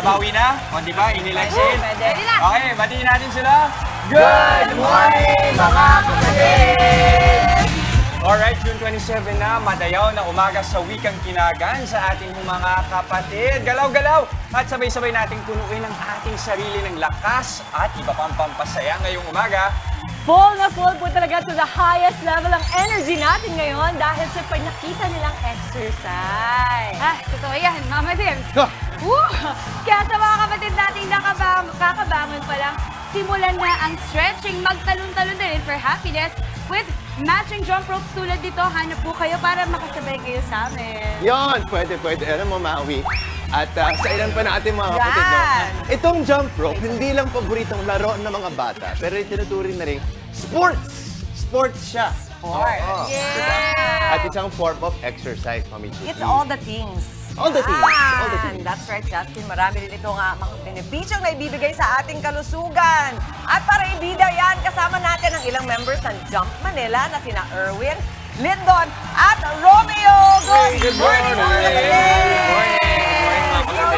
nakabawi na? O di ba? Inilexin? Okay, batiin natin sila. Good morning, mga kapatid! Alright, June 27 na, madayaw na umaga sa Wikang Kinagan sa ating mga kapatid. Galaw-galaw at sabay-sabay nating punuin ang ating sarili ng lakas at iba pang pampasaya ngayong umaga. Full na full po talaga to the highest level ang energy natin ngayon dahil sa nakita nilang exercise. Totoo yan, Mama Dims. Kaya sa mga kapatid nating kakabangon pa lang, simulan na ang stretching, magtalon-talon din for happiness with matching jump ropes tulad dito. Hanap po kayo para makasabay kayo sa amin. Yon, pwede. Alam mo, Maui. At sa ilan pa natin mga kapatid, no? Itong jump rope, hindi lang paboritong laro ng mga bata, pero itinuturing na rin sports. Sports siya. Sports. Yeah. At isang form of exercise, Mami Chicky. It's all the things. All the things. That's right, Justin. Marami din ito nga mga benepisyong na ibibigay sa ating kalusugan. At para ibida yan, kasama natin ang ilang members ng Jump Manila na sina Erwin, Lyndon, at Romeo. Good morning, mga kapatid!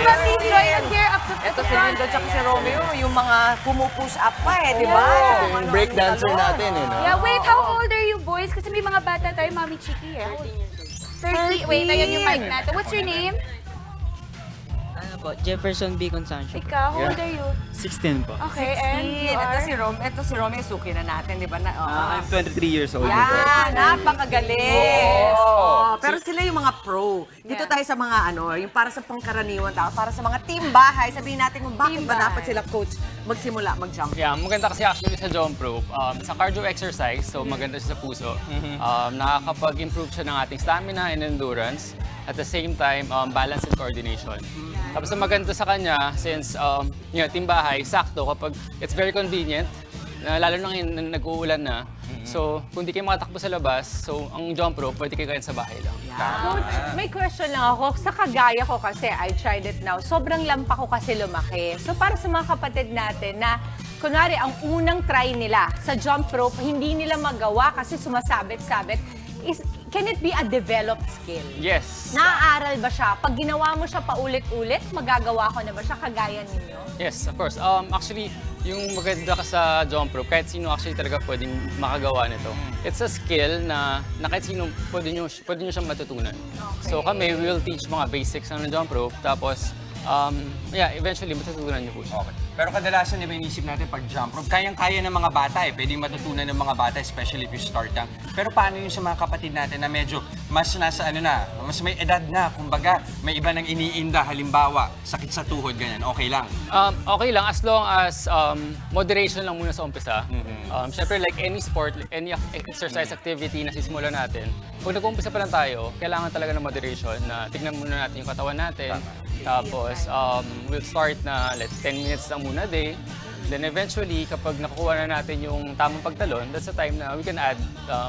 Please join us here up to Ito si Lyndon at si Romeo, yung mga pumupush up pa di ba? Yung breakdancer natin, no? Yeah, wait, how old are you boys? Kasi may mga bata tayo, Mami Chicky, 30. Wait, ayan yung mic natin. What's your name? Ano po? Jefferson B. Consumption. Ikaw, how old are you? 16 po. Okay, and you are? Ito si Romeo, suki na natin, di ba? I'm 23 years old. Yan, napakagaling. Pero sila yung mga pro. Dito tayo sa mga yung para sa pangkaraniwan tao, para sa mga team bahay, sabihin natin kung bakit ba dapat sila coach magsimula mag-jump. Yeah, maganda kasi actually sa jump rope. Sa cardio exercise, so maganda siya sa puso. Nakakapag-improve siya ng ating stamina and endurance. At the same time, balance and coordination. Tapos ang maganda sa kanya, since team bahay, sakto kapag it's very convenient, lalo na nag-uulan na. So, kung di kayo makatakbo sa labas, so ang jump rope, pwede kayo sa bahay lang. Coach, may question lang ako. Sa kagaya ko kasi, I tried it now. Sobrang lampa ko kasi lumaki. So, para sa mga kapatid natin na, kunwari, ang unang try nila sa jump rope, hindi nila magawa kasi sumasabit-sabit. Can it be a developed skill? Yes. Naaaral ba siya? Pag ginawa mo siya paulit-ulit, magagawa ko na ba siya kagaya ninyo? Yes, of course. Actually, yung maganda ka sa jump rope, kahit sino actually talaga pwedeng makagawa nito. It's a skill na kahit sino pwede nyo siyang matutunan. Okay. So kami, we will teach mga basics ng jump rope, tapos eventually matutunan nyo po siya. Okay. Pero kadalasan, di ba inisip natin pag jump rope, kayang-kaya ng mga bata pwedeng matutunan ng mga bata, especially if you start young. Pero paano yung sa mga kapatid natin na medyo mas nasa mas may edad na, kumbaga, may iba nang iniinda, halimbawa, sakit sa tuhod, ganyan, okay lang? Okay lang, as long as moderation lang muna sa umpisa. Siyempre, like any sport, like any exercise activity na sisimulan natin, kung nag-umpisa pa lang tayo, kailangan talaga ng moderation na tignan muna natin yung katawan natin. Tapos, we'll start na 10 minutes lang muna a day. Then eventually, kapag nakukuha na natin yung tamang pagtalon, that's the time na we can add,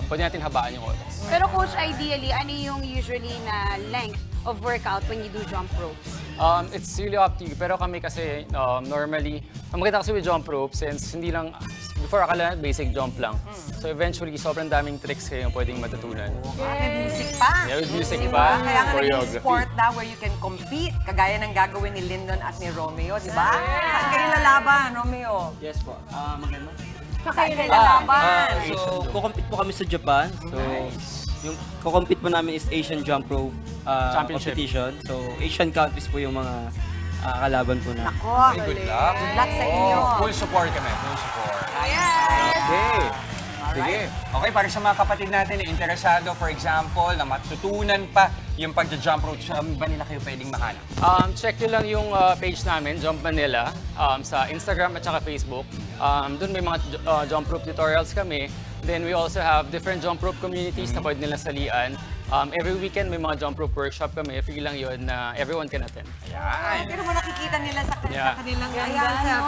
pwede natin habaan yung oras. Pero coach, ideally, ano yung usually na length of workout when you do jump ropes? It's really up to you. Pero kami kasi, normally, ang maganda kasi with jump rope, since hindi lang, before akala basic jump lang. So eventually, sobrang daming tricks kayo pwedeng matutunan. May music pa. Yeah, with music pa. Kaya nga naging sport na where you can compete, kagaya ng gagawin ni Lyndon at ni Romeo, di ba? Saan kayo lalaban, Romeo? Yes po. Maganda. Saan kayo lalaban? So, kukompete po kami sa Japan. So, yung kukompete po namin is Asian Jump Rope competition. So, Asian countries po yung mga kalaban po namin. Ako, Good luck. good luck sa inyo. Full support kami, full support. Yes! Okay. Sige. Okay, para sa mga kapatid natin na interesado, for example, na matutunan pa yung pagja-jump rope, saan ba nila kayo pwedeng mahanap? Check nyo lang yung page namin, Jump Manila, sa Instagram at saka Facebook. Doon may mga jump rope tutorials kami. Then we also have different jump rope communities na pwede nilang salian. Every weekend may mga jump rope workshop kami. Free lang yun na everyone can attend. Ayan. Pero mo nakikita nila sa kanilang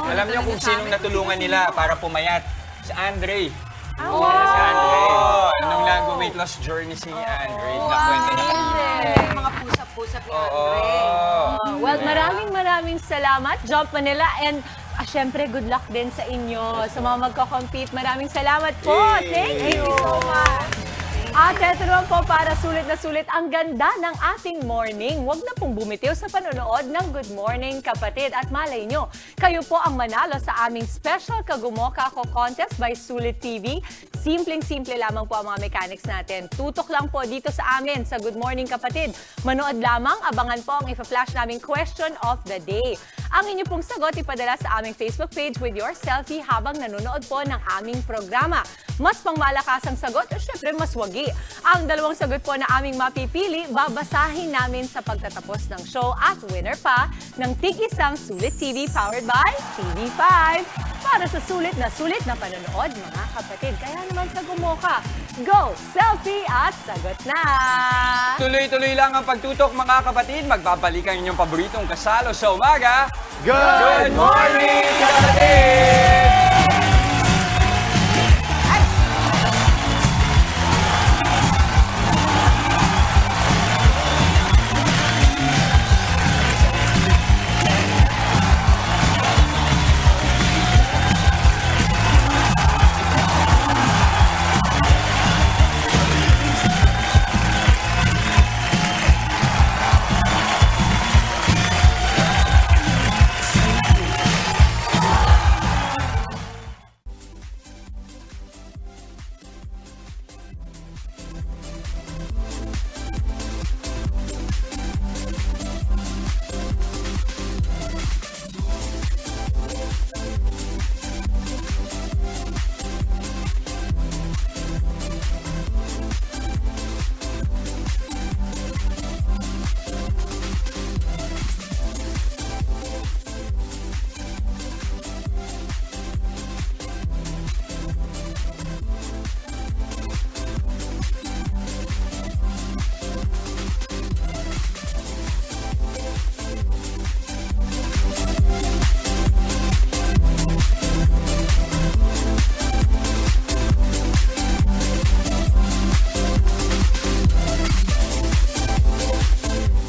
Alam niyo kung sinong natulungan nila para pumayat? Si Andre. Wow! Si Andre. Nung nag-weight loss journey si Andre, nakwento na kanina. mga push-up ni Andre. Well, maraming salamat, Jump Manila. And syempre, good luck din sa inyo, sa mga magko-compete. Maraming salamat po. Thank you so much. At eto naman po para sulit na sulit ang ganda ng ating morning. Huwag na pong bumitiw sa panonood ng Good Morning Kapatid. At malay nyo, kayo po ang manalo sa aming special Kagumoka Ako Contest by Sulit TV. Simpleng-simple lamang po ang mga mechanics natin. Tutok lang po dito sa amin sa Good Morning Kapatid. Manood lamang, abangan po ang ipa-flash naming question of the day. Ang inyo pong sagot ipadala sa aming Facebook page with your selfie habang nanonood po ng aming programa. Mas pangmalakas ang sagot, o syempre mas wagi. Ang dalawang sagot po na aming mapipili, babasahin namin sa pagtatapos ng show at winner pa ng tig-isang Sulit TV powered by TV5. Para sa sulit na panonood, mga kapatid. Kaya naman sa Gumoka, go, selfie at sagot na! Tuloy-tuloy lang ang pagtutok mga kapatid. Magbabalik ang inyong paboritong kasalo sa umaga. Good morning, kapatid!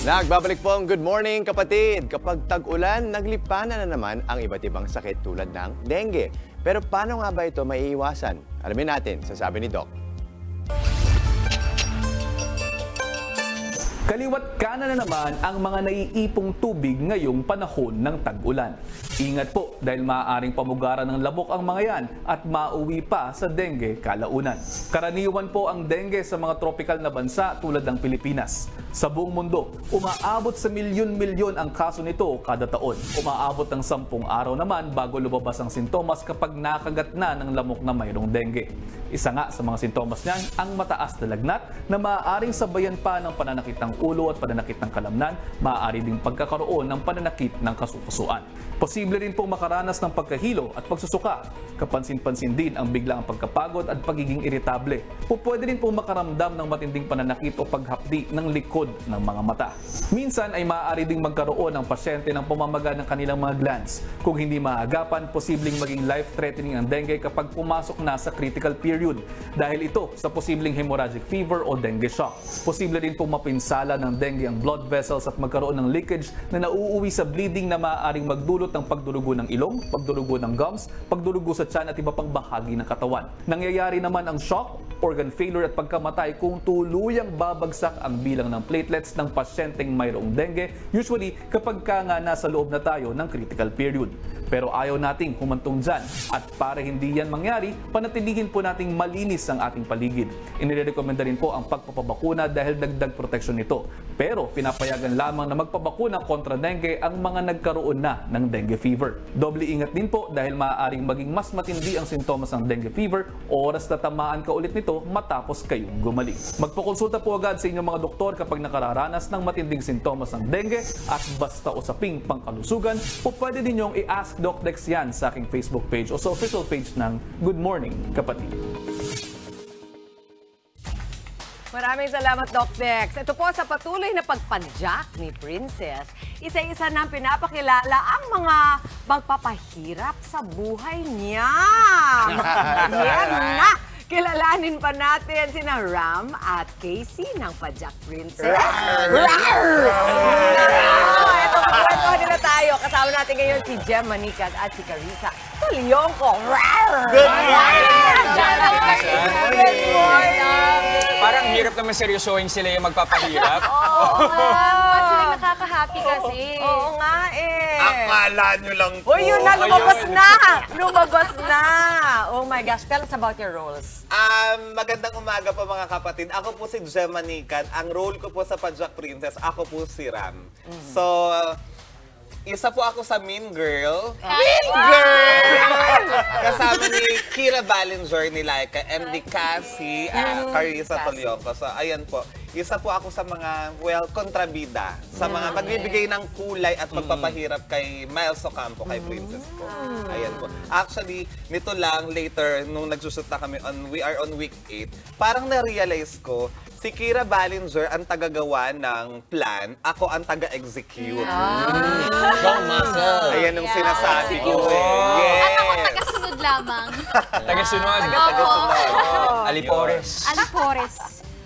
Nagbabalik po ang Good Morning Kapatid. Kapag tag-ulan, naglipanan na naman ang iba't ibang sakit tulad ng dengue. Pero paano nga ba ito maiiwasan? Alamin natin sa sabi ni Doc. Kaliwat kanan na naman ang mga naiipong tubig ngayong panahon ng tag-ulan. Ingat po dahil maaaring pamugaran ng lamok ang mga yan at mauwi pa sa dengue kalaunan. Karaniwan po ang dengue sa mga tropical na bansa tulad ng Pilipinas. Sa buong mundo, umaabot sa milyon-milyon ang kaso nito kada taon. Umaabot ng 10 araw naman bago lumabas ang sintomas kapag nakagat na ng lamok na mayroong dengue. Isa nga sa mga sintomas niyan ang mataas na lagnat na maaaring sabayan pa ng pananakit ng ulo at pananakit ng kalamnan, maaari ding pagkakaroon ng pananakit ng kasukasuan. Posible rin pong makaranas ng pagkahilo at pagsusuka. Kapansin-pansin din ang biglaang pagkapagod at pagiging iritable. Pwede rin pong makaramdam ng matinding pananakit o paghapdi ng likod ng mga mata. Minsan ay maaari ding magkaroon ng pasyente ng pamamaga ng kanilang mga glands. Kung hindi maagapan, posibleng maging life-threatening ang dengue kapag pumasok na sa critical period. Dahil ito sa posibleng hemorrhagic fever o dengue shock. Posible rin pong mapinsala ng dengue ang blood vessels at magkaroon ng leakage na nauuwi sa bleeding na maaaring magdulot ng pagdurugo ng ilong, pagdurugo ng gums, pagdurugo sa tiyan at iba pang bahagi ng katawan. Nangyayari naman ang shock, organ failure at pagkamatay kung tuluyang babagsak ang bilang ng platelets ng pasyenteng mayroong dengue, usually kapag ka nga nasa loob na tayo ng critical period. Pero ayaw nating humantong dyan. At para hindi yan mangyari, panatilihin po nating malinis ang ating paligid. Inirekomenda rin po ang pagpapabakuna dahil dagdag proteksyon nito. Pero pinapayagan lamang na magpabakuna kontra dengue ang mga nagkaroon na ng dengue fever. Doble ingat din po dahil maaaring maging mas matindi ang sintomas ng dengue fever oras na tamaan ka ulit nito matapos kayong gumaling. Magpakonsulta po agad sa inyong mga doktor kapag nakararanas ng matinding sintomas ng dengue at basta usaping pangkalusugan, po pwede din nyong i-ask Doc Dex yan sa aking Facebook page o sa official page ng Good Morning Kapatid. Maraming salamat, Doc Dex. Ito po sa patuloy na pagpadyak ni Princess, isa-isa nang pinapakilala ang mga magpapahirap sa buhay niya. Yan na! Kilalanin pa natin sina Ram at Casey ng Padyak Princess. Ito ang kwento ni muna tayo. Kasama natin ngayon si Jem Manicat at si Carissa Tulyongco. Good morning! Good morning! Parang hirap naman seryosohin sila yung magpapahirap. Mas silang nakaka-happy kasi. Oo nga eh. Akala nyo lang po. Uy, yun na, lumabas na! Lumabas na! Oh my gosh, tell us about your roles. Magandang umaga po mga kapatid. Ako po si Jem Manicat. Ang role ko po sa Padjak Princess, ako po si Ram. So, isa po ako sa Mean Girl. Mean Girl! Kasama ni Kira Ballinger, ni Laika, and ni Cassie, Carissa Tulyongco. So, ayan po. Isa po ako sa mga, kontrabida. Sa mga magbibigay ng kulay at magpapahirap kay Miles Ocampo, kay Princess po. Ayan po. Actually, nito lang, later, nung nagsushoot na kami, we are on week 8, parang na-realize ko, si Kira Ballinger ang tagagawa ng plan, ako ang taga-execute. Strong muscle. Ayan yung sinasabi ko eh. Yes! Ako taga-sunod lamang. Tagasunod. Alipores. Alipores.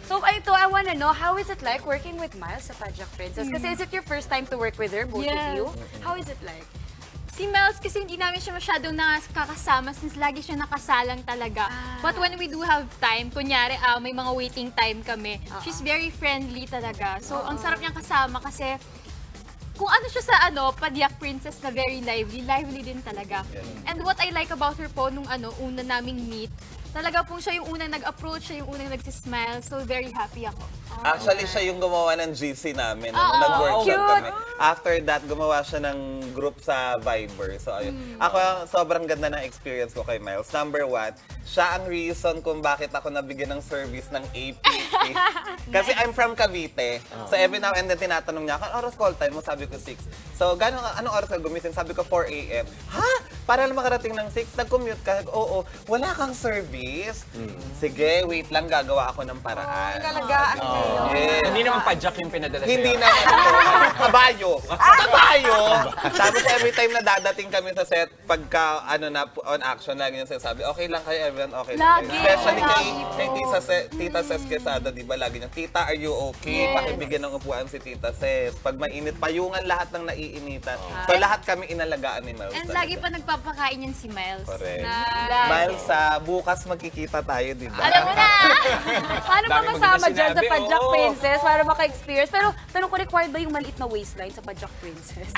So, ito, I wanna know, how is it like working with Miles sa Padjak Princess? Kasi is it your first time to work with her, both of you? How is it like? Si Miles kasi hindi namin siya masyadong nakakasama since lagi siya nakasalang talaga. But when we do have time, kunyari may mga waiting time kami, she's very friendly talaga. So ang sarap niyang kasama kasi kung ano siya sa Padjak Princess na very lively din talaga. And what I like about her po nung una naming meet, talaga pong siya yung unang nag-approach, siya yung unang nagsismile. So, very happy ako. Actually, siya yung gumawa ng GC namin. Nung nag-workshop kami. After that, gumawa siya ng group sa Viber. So, ayun. Ako, sobrang ganda ng experience ko kay Miles. Number 1, siya ang reason kung bakit ako nabigyan ng service ng APP. Kasi I'm from Cavite. So, every now and then, tinatanong niya, anong oras call time mo? Sabi ko 6. So, anong oras ka gumising? Sabi ko 4 a.m. Ha? Para lang makarating ng 6? Nag-commute ka? Oo. Wala kang service? Sige, wait lang, gagawa ako ng paraan. Talagaan kayo. Yes. Hindi naman Padjak yung pinadala Hindi sa'yo. naman. Kabayo. Kabayo! Tapos every time na dadating kami sa set, pagka on action, lagi niya sinasabi, okay lang kayo, everyone, okay lang kayo. Especially kay Tita Ses Quesada, di ba? Lagi niya, Tita, are you okay? Pakibigyan ng upuan si Tita Ses. Pag mainit, payungan lahat ng naiinitan. So lahat kami inalagaan ni Miles. And lagi pa nagpapakain yan si Miles. Correct. Miles, bukas magkikita tayo, di ba? Alam mo na! Paano ba Dami mo kasama din na dyan sa sinabi, Padjak oo. Princess para maka-experience? Pero tanong ko, required ba yung maliit na waistline sa Padjak Princess?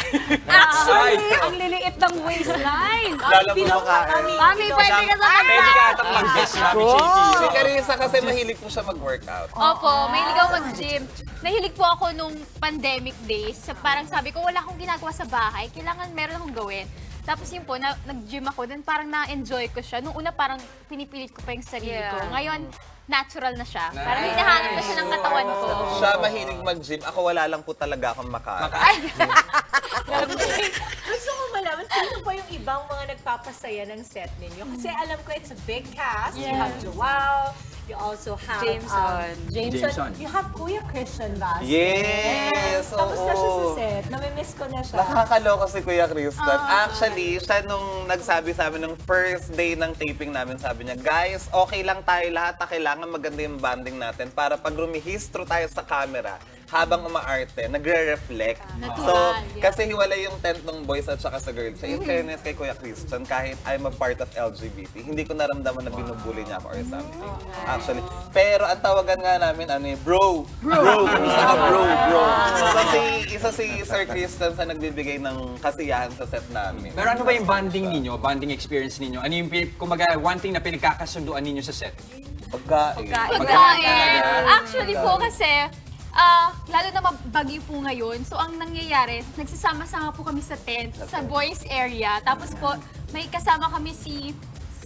Actually, Ang liliit ng waistline! Lalo mo makain. Mami, pwede ka sa pwede ka atang mag-guess, Mami Chiki. Si Carissa kasi mahilig po siya mag-workout. Opo, mahilig ako mag-gym. Nahilig po ako nung pandemic days. Parang sabi ko, wala akong ginagawa sa bahay. Kailangan meron akong gawin. Tapos yun po, nag-gym ako, then parang na-enjoy ko siya. Nung una parang pinipilit ko pa yung sarili ko. Ngayon, natural na siya. Parang hinahanap na siya ng katawan ko. Siya mahilig mag-gym. Ako wala lang po talaga akong makain. Gusto ko malaman, sino pa yung ibang mga nagpapasaya ng set ninyo? Kasi alam ko it's a big cast. You have Joao, you also have Jameson. You have Kuya Christian Vasquez. Yes! Kamusta siya sa Oo. set? Namimiss ko na siya. Nakakaloka si Kuya Christian. Actually, siya nung nagsabi sa amin nung first day ng taping namin, sabi niya, guys, okay lang tayo lahat. Kailangan maganda yung banding natin para pag rumihistro tayo sa camera, habang umaarte, nagre-reflect. So, kasi hiwalay yung tent ng boys at saka sa girls. So, in fairness kay Kuya Christian, kahit I'm a part of LGBT, hindi ko naramdaman na binubuli niya ako or something. Actually. Pero ang tawagan nga namin, bro. Isa ka bro. So, isa si Sir Christian sa nagbibigay ng kasiyahan sa set namin. Pero ano ba yung bonding ninyo, bonding experience ninyo? Ano yung, kumbaga, one thing na pinagkakasunduan ninyo sa set? Pagkain. Actually po kasi, lalo na bagyo po ngayon. So, ang nangyayari, nagsasama-sama po kami sa tent, sa boys area. Tapos po, may kasama kami si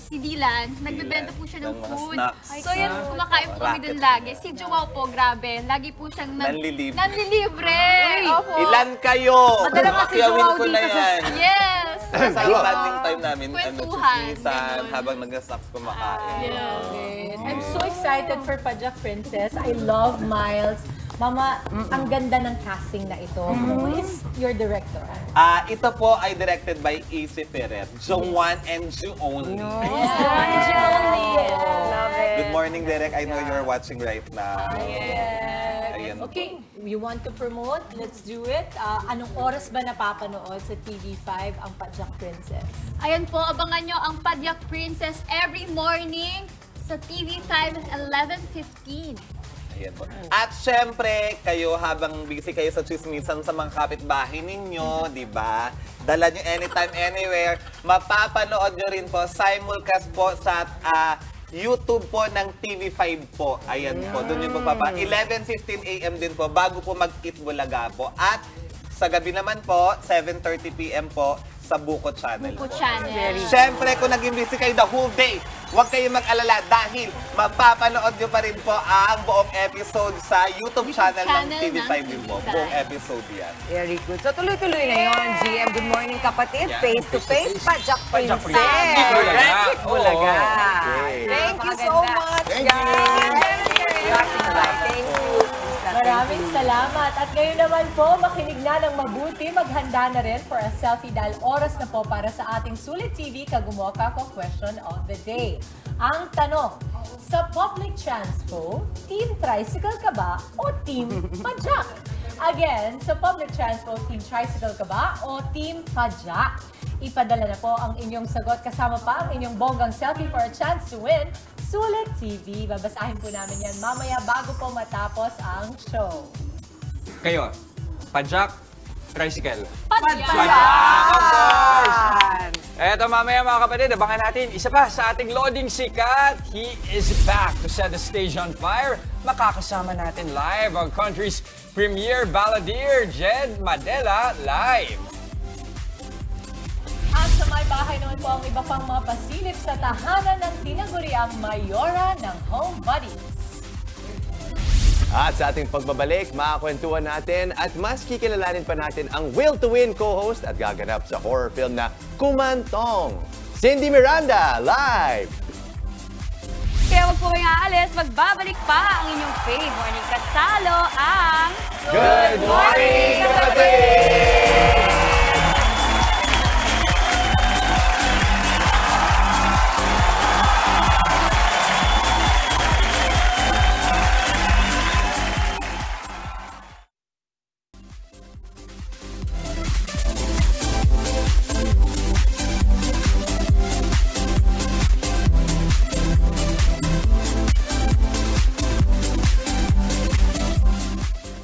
Dylan. Nagbebenta po siya ng Ng mga food. snacks. So, yun, kumakain po kami dun lagi. Si Joao po, grabe. Lagi po siyang Nanlilibre. nanlilibre. Opo. Ilan kayo? Madala kasi Makiawin Joao ko na dito sa- yan. Yes! Sa banding time namin, Kwentuhan, chismisan, ganun. habang nag-snacks kumakain. I'm so excited for Padjak Princess. I love Miles. Mama, ang ganda ng casting na ito. Who is your director? Ito po ay directed by AC Ferrer, Joan and Ju only. Love it. Good morning, Derek. I know you're watching right now. Ayan Okay, you want to promote? Let's do it. Anong oras ba napapanood sa TV5 ang Padyak Princess? Ayan po, abangan nyo ang Padyak Princess every morning sa TV5 11:15. Ayan po. At syempre, kayo habang busy kayo sa chismisan sa mga kapitbahay ninyo, di ba? Dala nyo anytime, anywhere. Mapapanood nyo rin po, simulcast po sa YouTube po ng TV5 po. Ayan po, doon yung magpapa. 11:15 AM din po, bago po mag-Eat Bulaga po. At sa gabi naman po, 7:30 PM po, sa Buko Channel. Buko Channel. Siyempre, kung naging busy kayo the whole day, huwag kayong mag-alala dahil mapapanood nyo pa rin po ang buong episode sa YouTube channel ng TV5 din po. Buong episode yan. Very good. So tuloy-tuloy na yun, GM. Good morning, kapatid. Face-to-face, Padyak Padyak Princess. Princess. Bulaga. Bulaga. Okay. Thank you so much, guys. Thank you. Maraming salamat. At ngayon naman po, makinig na ng mabuti. Maghanda na rin for a selfie dahil oras na po para sa ating Sulit TV Kagumuoka ko Question of the Day. Ang tanong, sa public transport, team tricycle ka ba o team padyak? Again, sa public transport, team tricycle ka ba o team padyak? Ipadala na po ang inyong sagot kasama pa ang inyong bonggang selfie for a chance to win Sulit TV. Babasahin po namin yan mamaya bago po matapos ang show. Kayo, Padyak, tricycle. Padyak! Of course! Eto mamaya mga kapatid, abangan natin isa pa sa ating loading sikat. He is back to set the stage on fire. Makakasama natin live ang country's premier balladeer, Jed Madela, live. At sa may bahay naman po ang iba pang mga pasilip sa tahanan ng tinaguriang Mayora ng Home Buddies. At sa ating pagbabalik, makakwentuhan natin at mas kikilalanin pa natin ang Will to Win co-host at gaganap sa horror film na Kumantong, Cindy Miranda, live! Kaya huwag po kayong aalis, magbabalik pa ang inyong fave morning kasalo, ang Good morning, kapatid!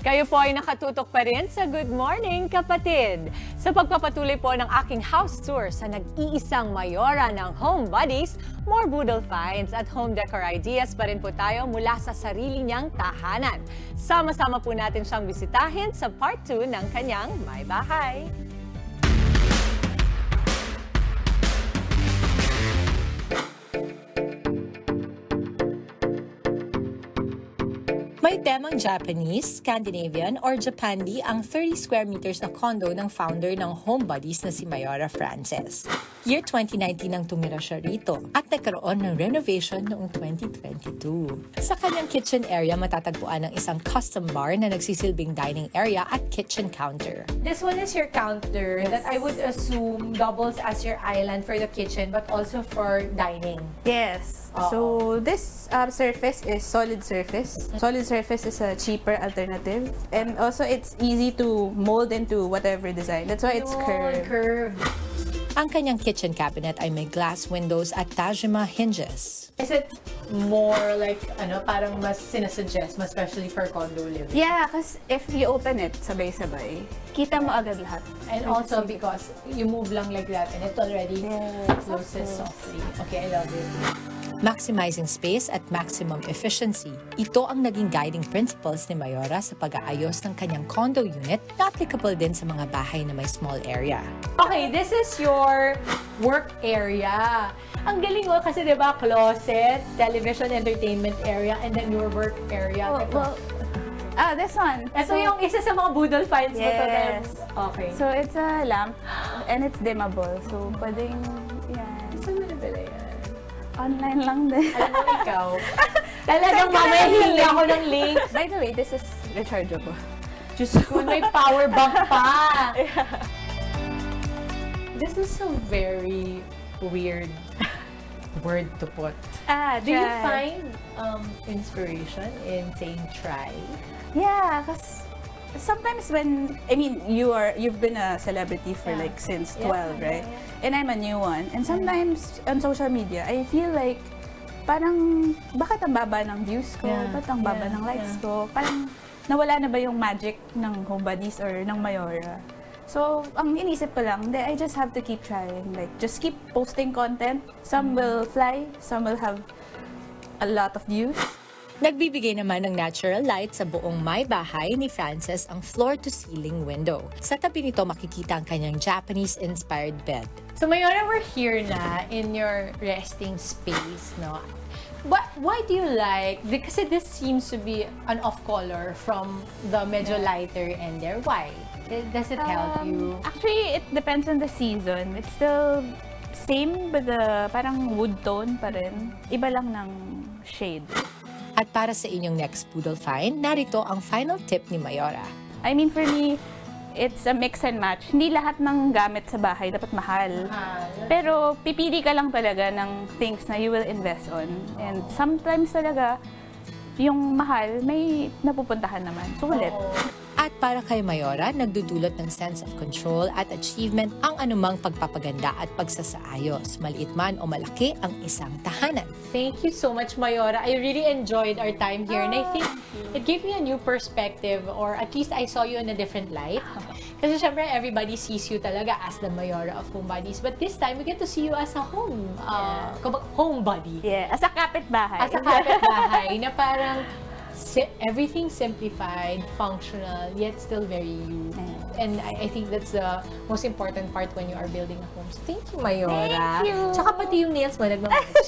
Kayo po ay nakatutok pa rin sa Good Morning, Kapatid. Sa pagpapatuloy po ng aking house tour sa nag-iisang Mayora ng Home Buddies, more boodle finds at home decor ideas pa rin po tayo mula sa sarili niyang tahanan. Sama-sama po natin siyang bisitahin sa part 2 ng kanyang May Bahay. May temang Japanese, Scandinavian, or Japandi ang 30 square meters na condo ng founder ng Home Buddies na si Mayora Frances. Year 2019 nang tumira siya rito at nagkaroon ng renovation noong 2022. Sa kanyang kitchen area, matatagpuan ang isang custom bar na nagsisilbing dining area at kitchen counter. This one is your counter that I would assume doubles as your island for the kitchen but also for dining. Yes. So this surface is solid surface. Solid surface is a cheaper alternative, and also it's easy to mold into whatever design. That's why it's curved. Ang kanyang kitchen cabinet ay may glass windows at Tajima hinges. Is it more like, parang mas sinasuggest, mas especially for condo living? Yeah, because if you open it sabay-sabay, kita mo agad lahat. And also because you move lang like that and it already closes softly. Okay, I love it. Maximizing space at maximum efficiency. Ito ang naging guiding principles ni Mayora sa pag-aayos ng kanyang condo unit na applicable din sa mga bahay na may small area. Okay, this is your work area. Ang galing mo kasi 'di ba, closet, television, entertainment area, and then your work area. This one. Ito yung isa sa mga boodle finds mo to. Okay. So it's a lamp and it's dimmable. So pwedeng yan. Saan mo nabili yan? Online lang din. Alam mo ikaw. Talagang mamaya hingi ako ng link. By the way, this is rechargeable. Diyos ko, may power bank pa. This is so very weird. word to put. Do you find inspiration in saying try? Yeah, because sometimes when, I mean, you've been a celebrity for like since 12, right? And I'm a new one. And sometimes on social media, I feel like parang bakit ang baba ng views ko? Bakit ang baba ng likes ko? Parang nawala na ba yung magic ng Homebodies or ng Mayora? So, ang inisip ko lang, I just have to keep trying. Like, just keep posting content. Some will fly, some will have a lot of views. Nagbibigay naman ng natural light sa buong may bahay ni Frances ang floor-to-ceiling window. Sa tabi nito makikita ang kanyang Japanese-inspired bed. So Mayora, we're here na in your resting space, no? But why do you like, kasi this seems to be an off color from the medyo lighter end there. Why? Does it help you? Actually, it depends on the season. It's still same with the parang wood tone pa rin. Iba lang ng shade. At para sa inyong next poodle find, narito ang final tip ni Mayora. I mean, for me, it's a mix and match. Hindi lahat ng gamit sa bahay dapat mahal. Pero pipili ka lang talaga ng things na you will invest on. And sometimes talaga, yung mahal, may napupuntahan naman. Sulit. At para kay Mayora, nagdudulot ng sense of control at achievement ang anumang pagpapaganda at pagsasaayos, maliit man o malaki ang isang tahanan. Thank you so much, Mayora. I really enjoyed our time here, and I think it gave me a new perspective, or at least I saw you in a different light. Kasi syempre, everybody sees you talaga as the Mayora of Homebodies, but this time, we get to see you as a homebody. Yeah, as a kapitbahay. As a kapitbahay, na parang everything simplified, functional, yet still very you. And I think that's the most important part when you are building a home. So thank you, Mayora. Thank you. Tsaka pati yung nails mo, nagmamatch.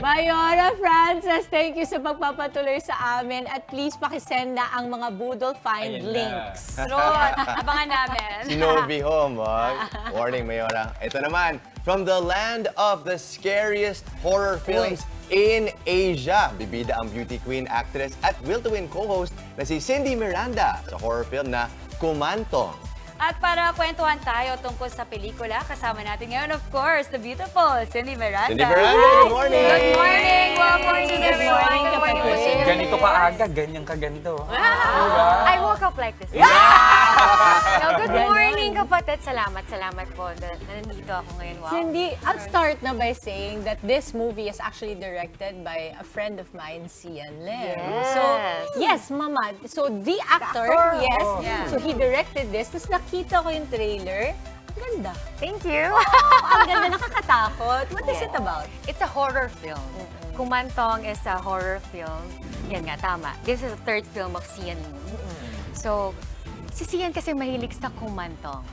Mayora Frances, thank you sa pagpapatuloy sa amin. At please pakisend na ang mga Boodle Find links. Ron, abangan namin. Shinobi Home, Warning, Mayora. Ito naman, from the land of the scariest horror films in Asia. Bibida ang beauty queen, actress at will-to-win co-host na si Cindy Miranda sa horror film na Kumantong. At para kwentuhan tayo tungkol sa pelikula, kasama natin ngayon, of course, the beautiful Cindy Miranda. Cindy Miranda, good morning! Good morning! Welcome to the morning, kapatid. Ganito ka aga, ganyan ka ganito. I woke up like this. No, good morning, kapatid. Salamat po na nandito ako ngayon. Wow. Cindy, I'll start na by saying that this movie is actually directed by a friend of mine, Sian Lim. Yes. So, yes, Mama. So, the actor, yes. Yeah. So, he directed this. Tapos nakita ko yung trailer. Ang ganda. Thank you. Ang ganda, nakakatakot. What is it about? It's a horror film. Kumantong is a horror film. Yan nga, tama. This is the third film of Sian. So, si Sian kasi mahilig sa kumantong.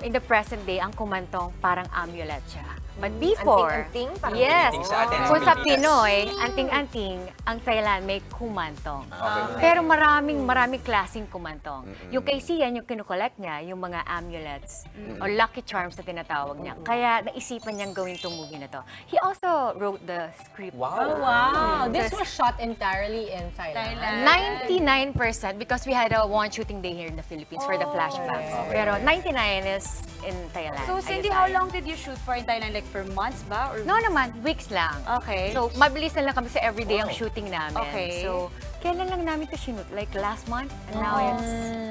In the present day, ang kumantong parang amulet siya. But before, Anting-anting? Parang yes, anting sa atin, kung sa sa Pinoy, anting-anting, ang Thailand may kumantong. Pero maraming klaseng kumantong. Yung kay Sian, yung kinukolect niya, yung mga amulets or lucky charms na tinatawag niya. Kaya naisipan niyang gawin tong movie na to. He also wrote the script. Oh, wow. This was shot entirely in Thailand. 99% because we had one shooting day here in the Philippines for the flashbacks. Pero 99 is in Thailand. So, Cindy, how long did you shoot for in Thailand? Like for months ba? Or... No naman, weeks lang. Okay. So, mabilis na lang kami sa everyday ang shooting namin. Okay. So, kailan lang namin to shoot? Like last month? And now it's...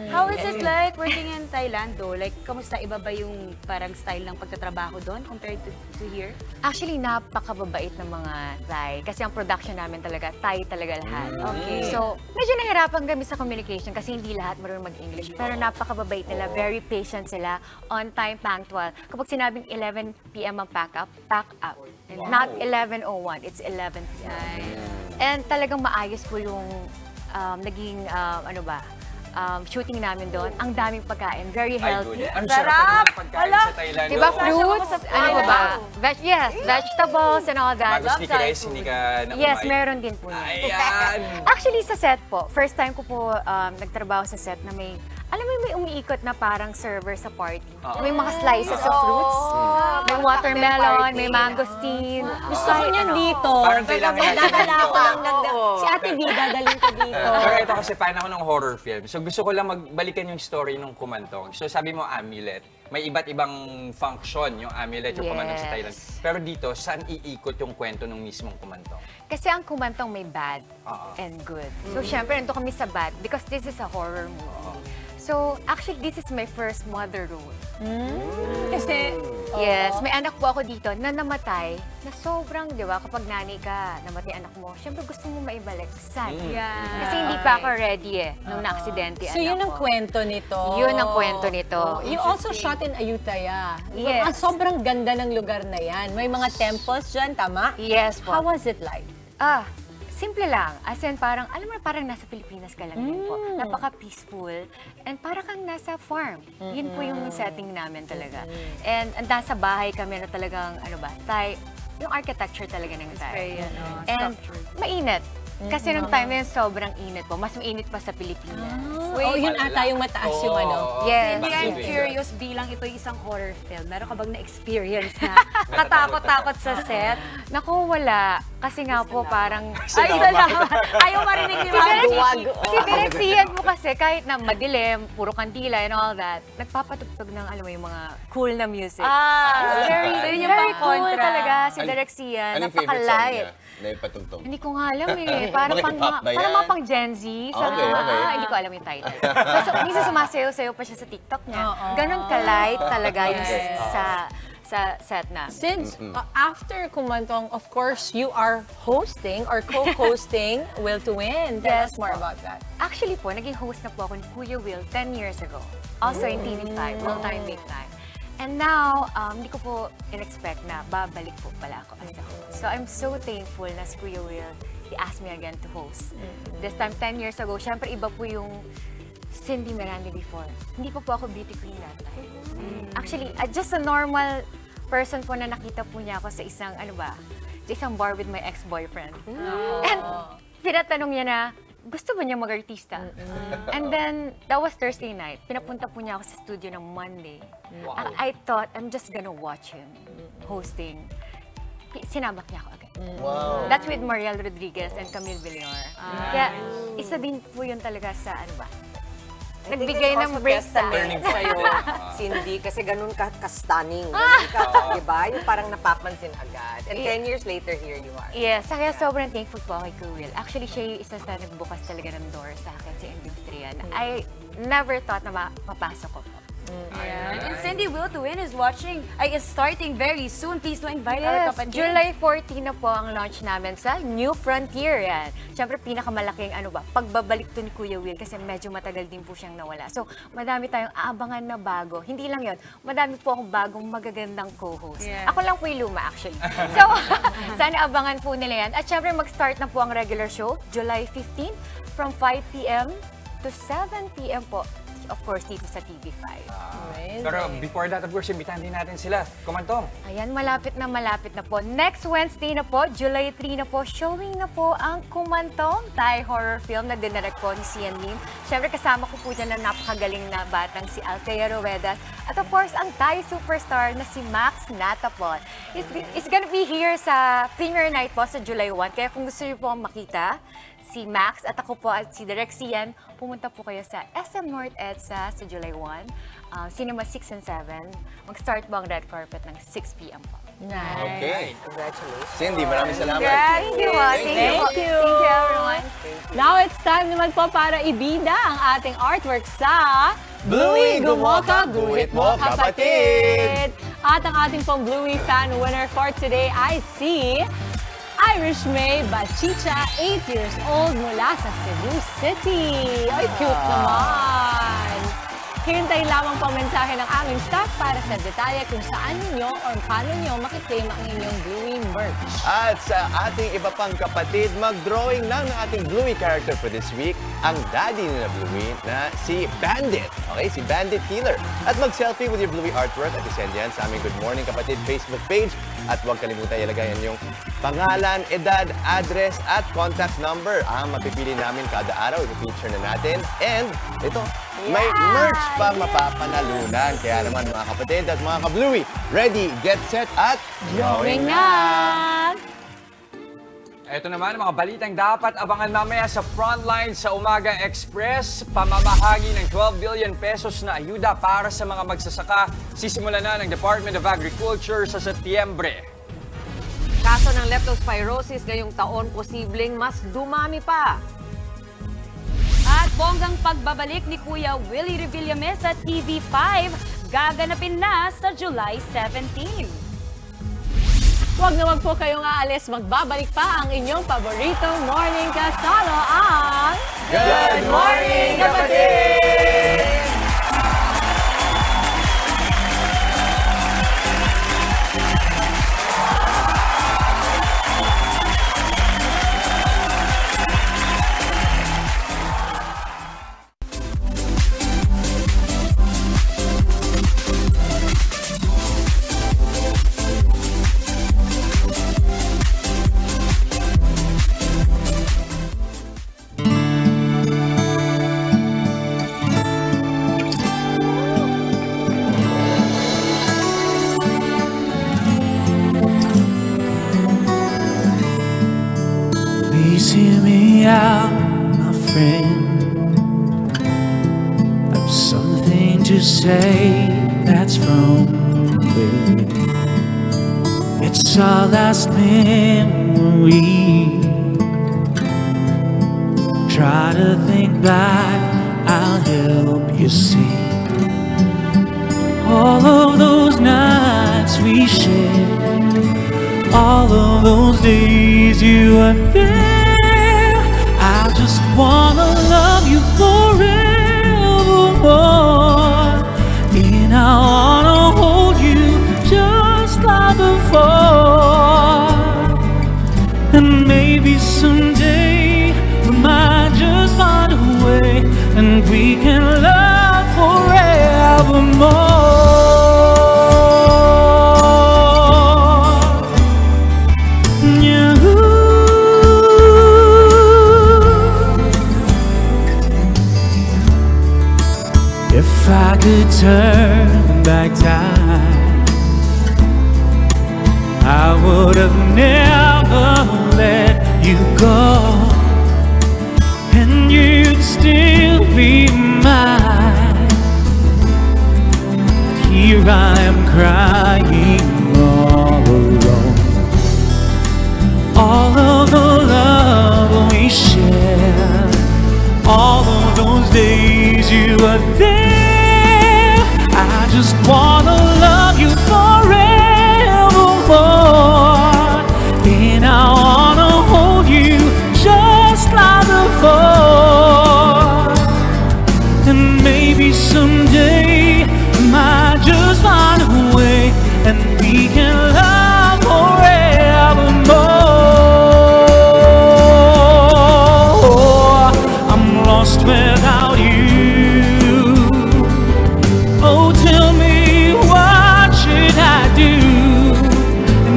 How is it like working in Thailand though? Like, kamusta? Iba ba yung parang style ng pagtatrabaho doon compared to here? Actually, napakababait ng mga Thai. Kasi ang production namin talaga, Thai talaga lahat. Okay. So, medyo nahirapan kami sa communication kasi hindi lahat marunong mag-English. Pero napakababait nila, very patient sila, on time, punctual. Kapag sinabing 11 p.m. ang pack up. And not 11:01, it's 11 p.m. And talagang maayos po yung naging, shooting namin doon. Ang daming pagkain, very healthy. Ang sarap ng pagkain sa Thailand. Diba, fruits, ano ba? Yes, vegetables and all that. Bagos sticky rice, hindi ka nakumay. Yes, meron din po niya. Ayan! Actually, sa set po, first time ko po nagtrabaho sa set na may, alam mo may umiikot na parang server sa party. May mga slices of fruits. May watermelon, may mangosteen. Gusto ko niyan dito. Parang kailangan natin dito. Si Ate Vida, dalhin ko dito. Pero ito kasi fan ako ng horror film. So gusto ko lang magbalikan yung story ng Kumantong. So sabi mo amulet. may iba't ibang function yung amulet, yung kumantong sa Thailand. Pero dito, saan iikot yung kwento ng mismong kumantong? Kasi ang kumantong may bad and good. So, syempre, nandito kami sa bad because this is a horror movie. So, actually, this is my first mother role. Kasi, yes, may anak po ako dito na namatay, na sobrang, di ba, kapag nanay ka, namatay anak mo, syempre gusto mo maibalik. Sad. Kasi hindi pa ako ready nung na-aksidente so, yun ang kwento nito. Yun ang kwento nito. You also shot in Ayutthaya. Yes. Sobrang ganda ng lugar na yan. May mga temples dyan, tama? Yes po. How was it like? Simple lang. As in, parang, alam mo, parang nasa Pilipinas ka lang din po. Napaka-peaceful. And parang kang nasa farm. Yun po yung setting namin talaga. And nasa bahay kami na talagang, ano ba, Thai, yung architecture talaga ng Thai. And mainit. Kasi nung time na yun, sobrang init po. Mas mainit pa sa Pilipinas. Yun ata yung mataas yung ano. Yes. Hindi, I'm curious, bilang ito isang horror film, meron ka bang na-experience na katakot-takot sa set? Naku, wala. Kasi nga po parang... Ay, salamat! Ayaw marinig ni Mami. Si Direk Sian po kasi, kahit na madilim, puro kandila and all that, nagpapatugtog ng, alam mo, yung mga cool na music. Very cool talaga si Direk Sian. Napaka-light. Na ipatugtog? Hindi ko nga alam eh. Parang mga pang Gen Z. Hindi ko alam yung title. So, minsan sumasayaw-sayaw pa siya sa TikTok niya. Ganon ka-light talaga yung sa set na. Since after Kumantong, of course, you are hosting or co-hosting Will to Win. Tell us more about that. Actually po, naging host na po ako ni Kuya Will 10 years ago. Also in TV5, All Time Big Time. And now, hindi ko po in-expect na babalik po pala ako as a host. So I'm so thankful na si Kuya Will, he asked me again to host. This time, 10 years ago, syempre iba po yung Cindy Miranda before. Hindi pa po ako beauty queen that time. Actually, just a normal person po na nakita po niya ako sa isang, sa isang bar with my ex-boyfriend. And pinatanong niya na, gusto ba niya mag-artista? And then, that was Thursday night. Pinapunta po niya ako sa studio ng Monday. I thought, I'm just gonna watch him hosting. Sinabak niya ako agad. That's with Mariel Rodriguez and Camille Villar. Kaya, isa din po yun talaga sa, nagbigay ng break sa amin sa'yo, Cindy, kasi ganun ka-stunning. Ganun ka, di ba? Yung parang napapansin agad. And 10 years later, here you are. Yes, kaya sobrang thankful po kay Kuya Will. Actually, siya yung isa sa nagbukas talaga ng door sa akin sa industriya. I never thought na mapasok ko po. And Cindy, Will to Win is starting very soon. Please do invite our kapatid. July 14 na po ang launch namin sa New Frontier. Yan. Siyempre, pinakamalaking pagbabalik to ni Kuya Will kasi medyo matagal din po siyang nawala. So, madami tayong aabangan na bago. Hindi lang yun, madami po akong bagong magagandang co-host. Ako lang po yung luma actually. So, sana abangan po nila yan. At siyempre, mag-start na po ang regular show, July 15 from 5 p.m. to 7 p.m. po. Of course, dito sa TV5. Pero before that, of course, imbitahan din natin sila. Kumantong. Ayan, malapit na po. Next Wednesday na po, July 3 na po, showing na po ang Kumantong, Thai horror film na dinirect po ni Sian Lim. Siyempre, kasama ko po dyan na napakagaling na batang si Althea Ruedas. At of course, ang Thai superstar na si Max Natapon. He's gonna be here sa premiere night po sa July 1. Kaya kung gusto niyo po makita, si Max at ako po at si Direk Sian, pumunta po kayo sa SM North EDSA sa July 1, Cinema 6 and 7. Mag-start po ang red carpet ng 6 p.m. po. Nice. Okay. Congratulations. Cindy, maraming salamat. Thank you. Thank you, everyone. Now it's time naman po para ibida ang ating artwork sa Bluey Gumoka, Guhit Mo Kapatid! At ang ating pong Bluey fan winner for today ay si Irish May Bachicha, 8 years old mula sa Cebu City. Ay, cute naman! Hintay lamang po mensahe ng aming staff para sa detalye kung saan ninyo o paano nyo makiklaim ang inyong Bluey merch. At sa ating iba pang kapatid, mag-drawing lang ng ating Bluey character for this week, ang daddy nila Bluey na si Bandit. Okay, si Bandit Healer. At mag-selfie with your Bluey artwork at isend yan sa aming Good Morning Kapatid Facebook page. At huwag kalimutan ilagay yan yung pangalan, edad, address, at contact number. Ang mapipili namin kada araw, i-feature na natin. And ito, may merch pang mapapanalunan. Kaya naman mga kapatid at mga ka-Bluey, ready, get set, at drawing na! Ito naman ang mga balitang dapat abangan mamaya sa Frontline sa Umaga Express. Pamamahagi ng 12 billion pesos na ayuda para sa mga magsasaka. Sisimulan na ng Department of Agriculture sa Setyembre. Kaso ng leptospirosis ngayong taon, posibleng mas dumami pa. At bonggang pagbabalik ni Kuya Willie Revillame sa TV5, gaganapin na sa July 17. Huwag na wag po kayong aalis, magbabalik pa ang inyong paboritong morning kasalo ang Good Morning, Kapatid! Please hear me out, my friend. I've something to say that's wrong with me. It's our last memory. Try to think back, I'll help you see. All of those nights we shared, all of those days you were there. I just wanna love you forevermore, and I wanna hold you just like before. And maybe someday we might just find a way, and we can love forevermore. If I could turn back time, I would have never let you go, and you'd still be mine. Here I am crying all alone. All of the love we shared, all of those days you were there. I just wanna love you forevermore, and I wanna hold you just like before. And maybe someday I might just find a way, and we can love forevermore. I'm lost without you. Oh, tell me, what should I do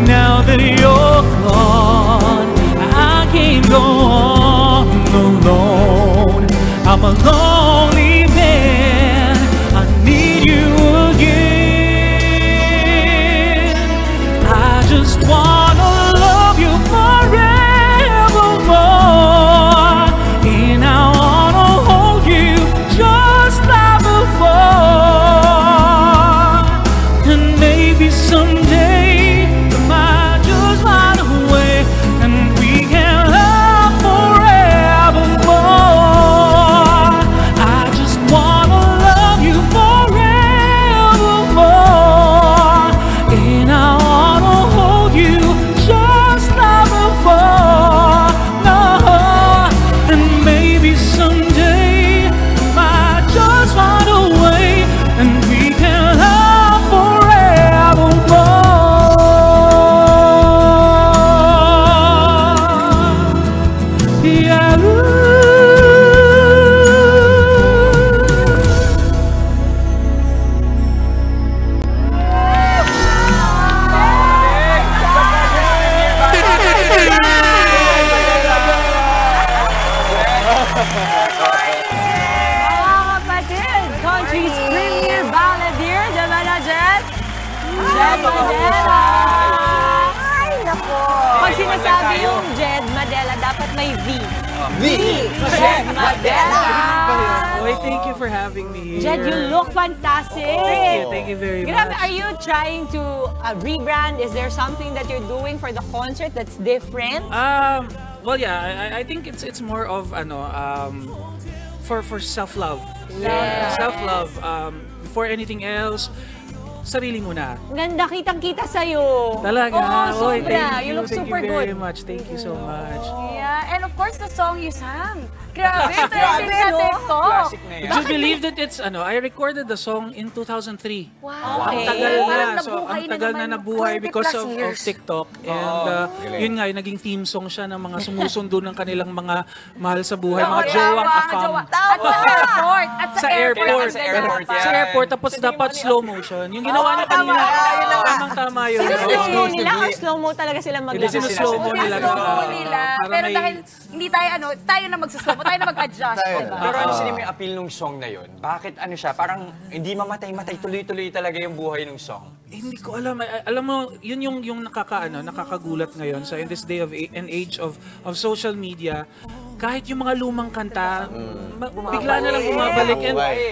now that you're gone? I can't go on alone. I'm a lonely man. I need you again. I just wanna love you forevermore, and I wanna hold you just like before. And maybe someday I might just find a way, and we can love forevermore. I just wanna love you forevermore, and I wanna hold you just like before. No, and maybe someday I might just find a way, and we can love forevermore. Yeah. Mga kapatid, country's premier balladeer, diba na, Jess? Jed Madera! Ay, nako! Pag sinasabi yung Jed Madera, may V. Jed Madela! Oy, thank you for having me here. Jed, you look fantastic. Thank you very Grabe, much. are you trying to rebrand? Is there something that you're doing for the concert that's different? Well, yeah, I think it's more of for self-love. Yes. Self-love. Before anything else, sarili muna. Ganda, kitang-kita sa'yo. Talaga? Oo, Oy, sobra. thank You look super you very good. much. Thank you so much. Yeah, and of course, the song you sang. Grabe, Grabe, trending sa no? TikTok. Classic na yan. Would you believe that I recorded the song in 2003. Wow. Ang tagal Parang na. So, ang nabuhay na tagal na naman. nabuhay 20 because plus of years. TikTok. And yun nga, naging theme song siya ng mga sumusundo ng kanilang mga mahal sa buhay, mga jowang afam. At sa airport. Sa airport. Sa airport, Sa yan. airport, tapos dapat slow motion. Yung ginawa niya kanina, tamang-tama yun. Slow nila or slow-mo talaga sila Hindi, maglabas? slow mo nila. Slow nila. Para Pero may- dahil hindi tayo tayo na magsuslow mo, tayo na mag-adjust. Diba? Pero ano sila yung appeal nung song na yun? Bakit ano siya? Parang hindi mamatay-matay, tuloy-tuloy talaga yung buhay ng song. Hindi ko alam. Alam mo, yun yung nakakagulat ngayon. So in this day of and age of social media, kahit yung mga lumang kanta, bigla na lang bumabalik.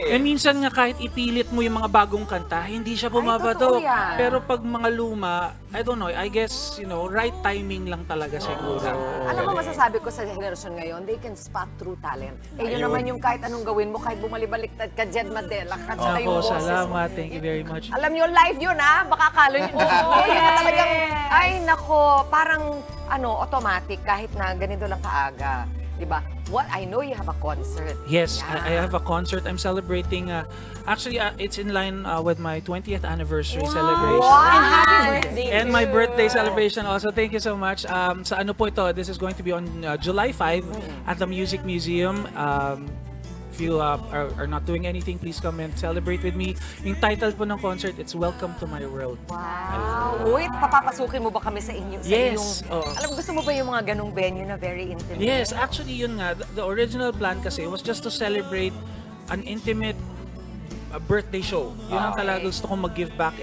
And minsan nga kahit ipilit mo yung mga bagong kanta, hindi siya bumabato. Pero pag mga luma, I don't know, I guess, right timing lang talaga siguro. Alam mo, masasabi ko sa henerasyon ngayon, they can spot true talent. Yun naman yung kahit anong gawin mo, kahit bumalibaliktad ka, Jed Madela, katsaka yung boses mo. Salamat. Thank you very much. Alam niyo, live yun baka akala niyo, talagang, ay nako, parang automatic kahit na ganito lang kaaga. Diba? I know you have a concert. Yes, I have a concert. I'm celebrating, actually, it's in line with my 20th anniversary celebration. And happy birthday. And my birthday celebration also. Thank you so much. Sa ano po ito, this is going to be on July 5 at the Music Museum. If you are not doing anything, please come and celebrate with me. Yung title po ng concert, it's Welcome to My World. Wow! Wait, papapasukin mo ba kami sa inyo? Yes. Alam, gusto mo ba yung mga ganong venue na very intimate? Yes, actually yun nga. The original plan kasi was just to celebrate an intimate birthday show. Yun ang talaga gusto kong mag-give back.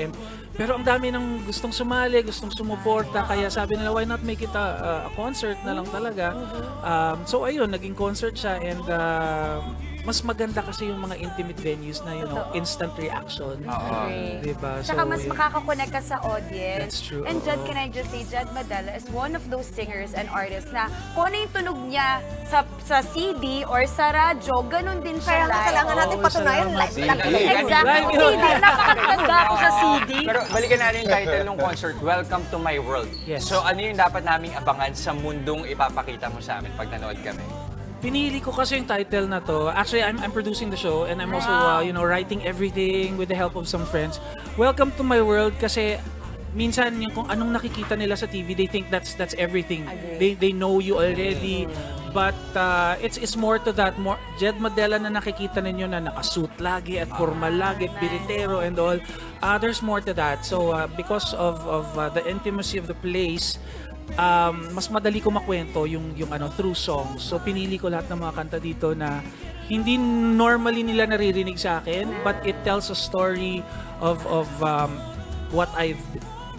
Pero ang dami ng gustong sumali, gustong sumuporta. Kaya sabi nila, why not make it a concert na lang talaga? So ayun, naging concert siya. And mas maganda kasi yung mga intimate venues na instant reaction. Diba? Tsaka mas makakakonect ka sa audience. That's true. And Jed, can I just say, Jed Madela is one of those singers and artists na kung ano yung tunog niya sa CD or sa radyo, ganun din siya live. Kailangan natin patunayan live. Exactly. CD. Napakatanda ako sa CD. Pero balikan natin yung title ng concert, Welcome to My World. Yes. So ano yung dapat naming abangan sa mundong ipapakita mo sa amin pag nanood kami? Pinili ko kasi yung title na to. Actually, I'm producing the show and I'm also writing everything with the help of some friends. Welcome to My World kasi minsan yung kung anong nakikita nila sa TV, they think that's everything. They know you already. But it's more to that. More Jed Madela na nakikita ninyo na nakasuit lagi at formal lagi, biritero and all. There's more to that. So because of the intimacy of the place, mas madali ko makwento yung through songs. So pinili ko lahat ng mga kanta dito na hindi normally nila naririnig sa akin, but it tells a story of what I've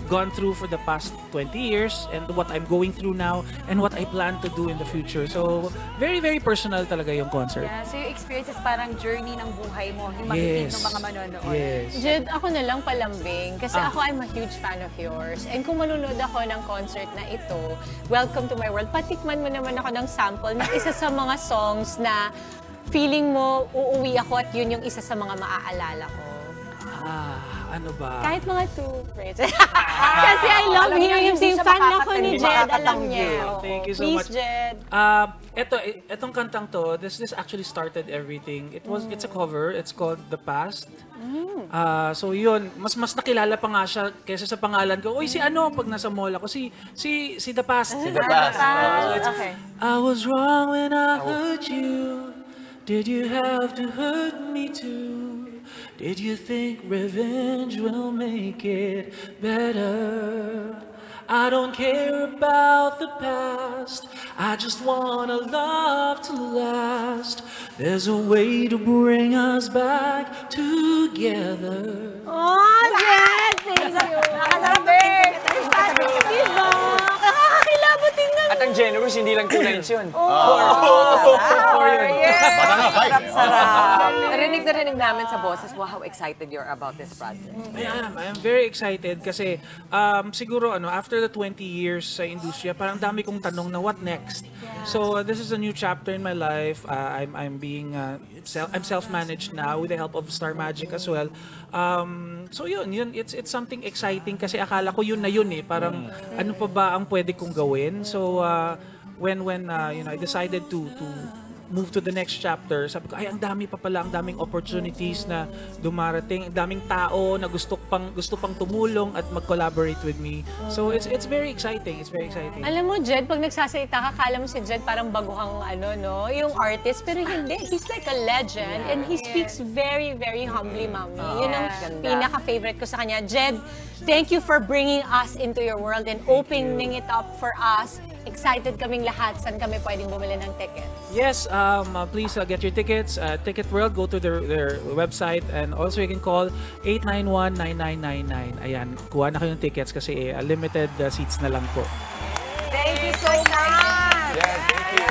gone through for the past 20 years and what I'm going through now and what I plan to do in the future. So very, very personal talaga yung concert. Yeah, so yung experience is parang journey ng buhay mo, yung makikita ng mga manonood. Yes. Jed, ako na lang palambing kasi ako I'm a huge fan of yours. And kung manunod ako ng concert na ito, Welcome to My World, patikman mo naman ako ng sample ng isa sa mga songs na feeling mo uuwi ako at yun yung isa sa mga maaalala ko. Ano ba? Kahit mga two phrases. Kasi I love hearing him sing. Fan ako ni Jed, alam niya. Thank you so Please, much. Jed. Etong kantang to, this actually started everything. It's a cover. It's called The Past. So yun, mas nakilala pa nga siya kaysa sa pangalan ko. Uy, si ano pag nasa mall ako, si The Past. Si The Past. Okay. I was wrong when I hurt you. Did you have to hurt me too? Did you think revenge will make it better? I don't care about the past. I just want a love to last. There's a way to bring us back together. Oh, Jed! Thank you. Nakasarap din. Diba? Nakakakilabot tingnan mo. At ang generous, hindi lang 2 lines yun. Sarap. Narinig na rinig namin sa boses mo how excited you're about this project. I am very excited kasi siguro after the 20 years sa industriya, parang dami kong tanong na what next. So this is a new chapter in my life. I'm self-managed now with the help of Star Magic as well. So yun, it's something exciting kasi akala ko yun na yun eh. Parang ano pa ba ang pwede kong gawin? So when I decided to move to the next chapter, sabi ko, ay, ang dami pa pala, ang daming opportunities na dumarating, ang daming tao na gusto pang tumulong at mag-collaborate with me. So it's very exciting. It's very exciting. Alam mo, Jed, pag nagsasalita ka, kala mo si Jed parang baguhang yung artist, pero hindi. He's like a legend and he speaks very, very humbly, Mami. Yun ang pinaka-favorite ko sa kanya. Jed, thank you for bringing us into your world and opening it up for us. Excited kaming lahat. Saan kami pwedeng bumili ng tickets? Yes, please get your tickets. Ticket World, go to their website, and also you can call 891-9999. Ayan, kuha na kayo ng tickets kasi limited seats na lang po. Thank you so much! Yes, thank you.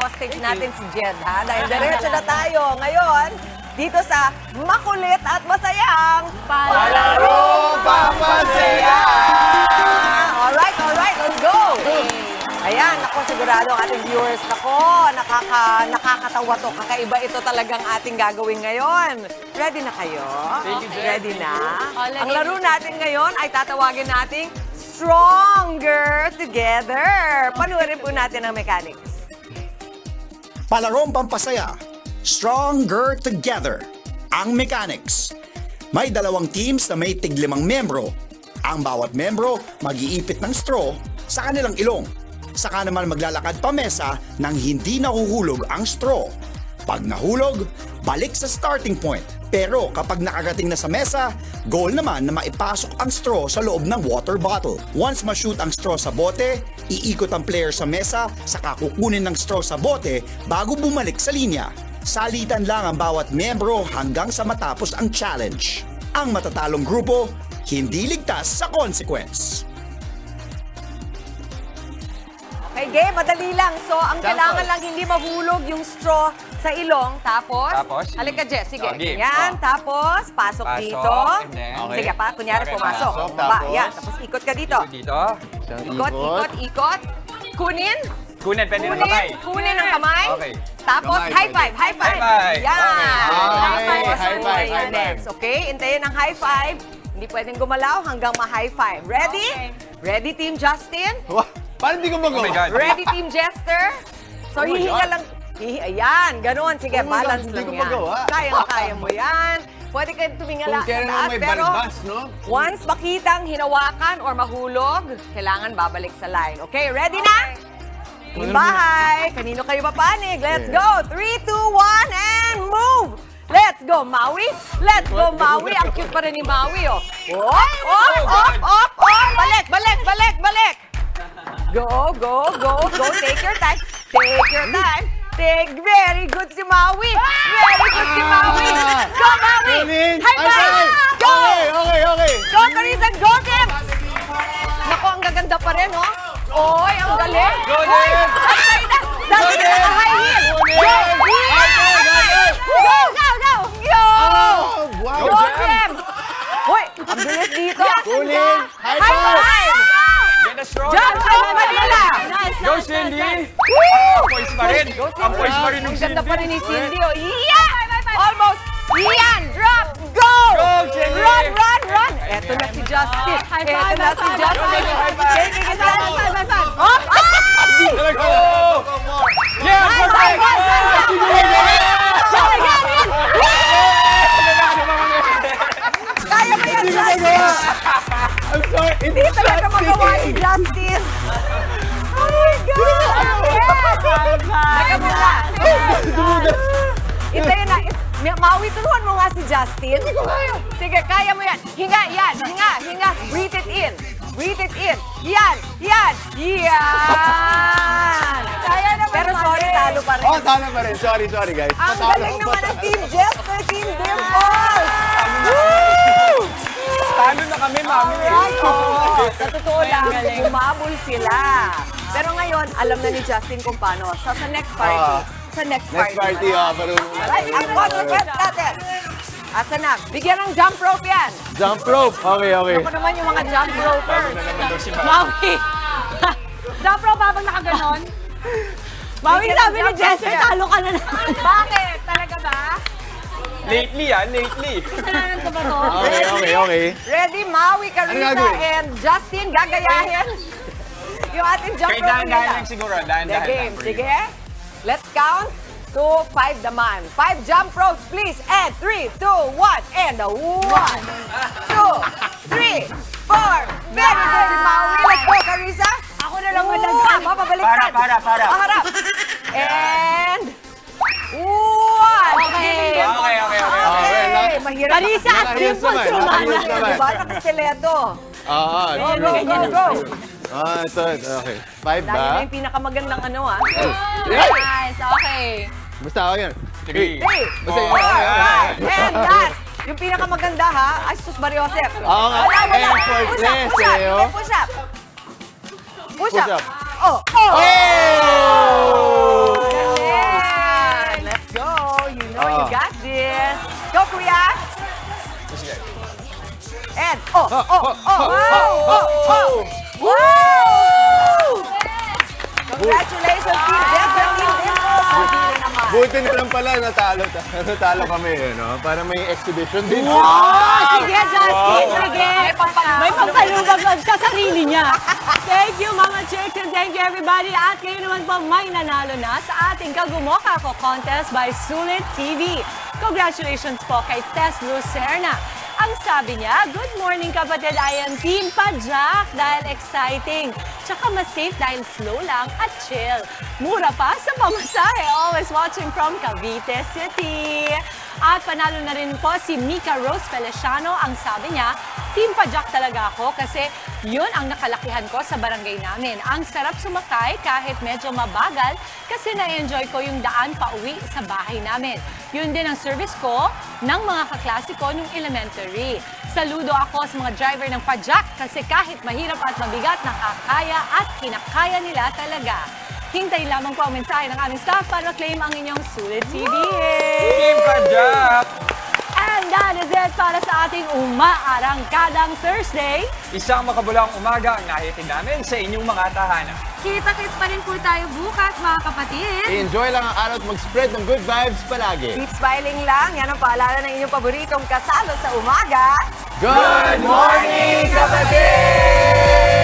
Hostage natin si Jed, ha? Dahil diretso na tayo ngayon dito sa makulit at masayang Palaro Pampasaya! Alright, let's go! Ayan, ako sigurado ang ating viewers. Nakakatawa to. Kakaiba ito talagang ating gagawin ngayon. Ready na kayo? Ready na? Ang laro natin ngayon ay tatawagin nating Stronger Together. Panuorin po natin ang mechanics. Palarong pampasaya, Stronger Together. Ang mechanics. May 2 teams na may tig-5 membro. Ang bawat membro mag-iipit ng straw sa kanilang ilong. Saka naman maglalakad pa mesa nang hindi nahuhulog ang straw. Pag nahulog, balik sa starting point. Pero kapag nakarating na sa mesa, goal naman na maipasok ang straw sa loob ng water bottle. Once ma-shoot ang straw sa bote, iikot ang player sa mesa, saka kukunin ng straw sa bote bago bumalik sa linya. Salitan lang ang bawat membro hanggang sa matapos ang challenge. Ang matatalong grupo, hindi ligtas sa consequence. Okay, game, madali lang. So, ang kailangan lang hindi mahulog yung straw sa ilong. Tapos halika, Jess. Sige, yan. Tapos, pasok dito. Sige, kunyari pumasok. Yan, tapos ikot ka dito. Ikot. Kunin, pwede ng kamay. Kunin ang kamay. Okay. Tapos, high five. Yan. High five. Next, okay? Intayin ang high five. Hindi pwedeng gumalaw hanggang ma-high five. Ready? Ready, Team Justin? Paano hindi ko magawa? Ready, Team Jester? So, hihinga lang. Ayan, ganun. Sige, balance lang yan. Kaya mo yan. Pwede kayo tumingala sa taas. Pero once makitang hinawakan or mahulog, kailangan babalik sa line. Okay, ready na? Team Bahay, kanino kayo mapanig? Let's go! 3, 2, 1, and move! Let's go, Maui! Let's go, Maui! Ang cute pa rin ni Maui, oh. Op! Balik! Go! Take your time. Very good si Maui! Go, Maui! High five! Go! Okay. Go, Carissa! Go, Kim! Naku, ang gaganda pa rin, oh. Oy, ang galing! Go, Kim! Dati ka naka-high heel! Go, Kim! Hoy, ang bilis dito! Kunin! High five! Jump rope, Manila! Go, Cindy! Ang poise pa rin. Ang poise pa rin ng Cindy. Ang ganda pa rin ni Cindy, oh. Yeah! Almost! Ian! Drop! Go! Run! Eto na si Justin. High five! Hop! Yeah! Kaya mo yan, Justin! I'm sorry, Hindi talaga magawa ni Justin. Oh my God! Teka muna. Itayin na. Maui, tulungan mo nga si Justin. Hindi ko kaya. Sige, kaya mo yan. Hinga. Breathe it in. Yan. Kaya naman. Pero sorry, talo pa rin. Oh, talo pa rin. Sorry guys. Ang galing naman ng Team Jester, Team Dimples. Talo na kami, Mami. Sa totoo lang, umabol sila. Pero ngayon, alam na ni Justin kung paano. So, sa next party. Next party, marunong. Alright, ang water pets natin. Asa na? Bigyan ng jump rope yan. Jump rope. Okay. Ako naman yung mga jump ropers. Maui. Jump rope habang nakaganon. Maui, sabi ni Jesse, talo ka na naman. Bakit? Talaga ba? Lately, lately. Kasalanan ko ba to? Okay. Ready, Maui, Carissa, and Justin, gagayahin yung ating jump rope nila. Dahan-dahan lang siguro. Dahan-dahan game. lang. Sige. Let's count to 5 naman. 5 jump ropes, please. And 3, 2, 1. And 1, 2, 3, 4. Very good, Maui. Let's go, Carissa. Ako na lang madagdag. Mapabaliktad. Para. Paharap. And 1. Okay. Mahirap. Carissa, at Dimples Romana. Diba? Nakasteleto. Go. Ito. Okay. 5 Dahil ba? na yung pinakamagandang ano, Nice, okay. Basta ako yan. 3, 4, 5, and last. Yung pinakamaganda, ha? Ay, sus, Mariosep. Oo nga. Effortless, Push up. Push up. Oh! Galing! Let's go. You know you got this. Go, Kuya. And, Wow! Congratulations, Team Jeff and Team Dimples. Buti na lang pala, natalo kami, no? Para may exhibition din. Sige, Justin, sige. May pampalubag sa sarili niya. Thank you, Mama Chicks, and thank you, everybody. At kayo naman po, may nanalo na sa ating Kagumoka Ko contest by Sulit TV. Congratulations po kay Tess Lucerna. Ang sabi niya, good morning kapatid, I am Team Pajak dahil exciting. Tsaka mas safe dahil slow lang at chill. Mura pa sa pamasahe. Always watching from Cavite City. At panalo na rin po si Mika Rose Feliciano. Ang sabi niya, Team Pajak talaga ako kasi yun ang nakalakihan ko sa barangay namin. Ang sarap sumakay kahit medyo mabagal kasi na-enjoy ko yung daan pa uwi sa bahay namin. Yun din ang service ko ng mga kaklase ko nung elementary. Saludo ako sa mga driver ng Pajak kasi kahit mahirap at mabigat, nakakaya at kinakaya nila talaga. Hintay lamang po ang mensahe ng aming staff para claim ang inyong Sulit TV. Team Pajak! And that is it para sa ating umaarangkadang Thursday. Isang makabulang umaga ang nahihatid namin sa inyong mga tahanan. Kita-kits pa rin po tayo bukas, mga kapatid. Enjoy lang ang araw at mag-spread ng good vibes palagi. Keep smiling lang. Yan ang paalala ng inyong paboritong kasalo sa umaga. Good morning, kapatid!